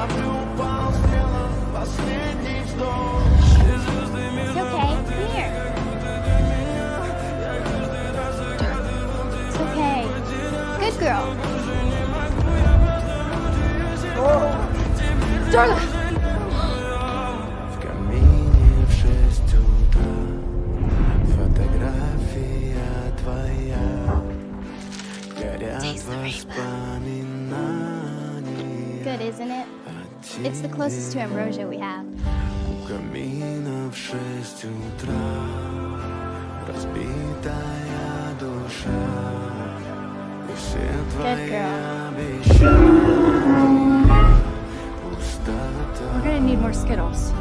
It's okay. Come here. It's okay. Good girl. Darla! В камине в 6 утра фотография твоя горят воспоминания. Good, isn't it? It's the closest to ambrosia we have. У камина в 6 утра разбитая душа и все твои girl. обещания. Пустота. We're gonna need more Skittles.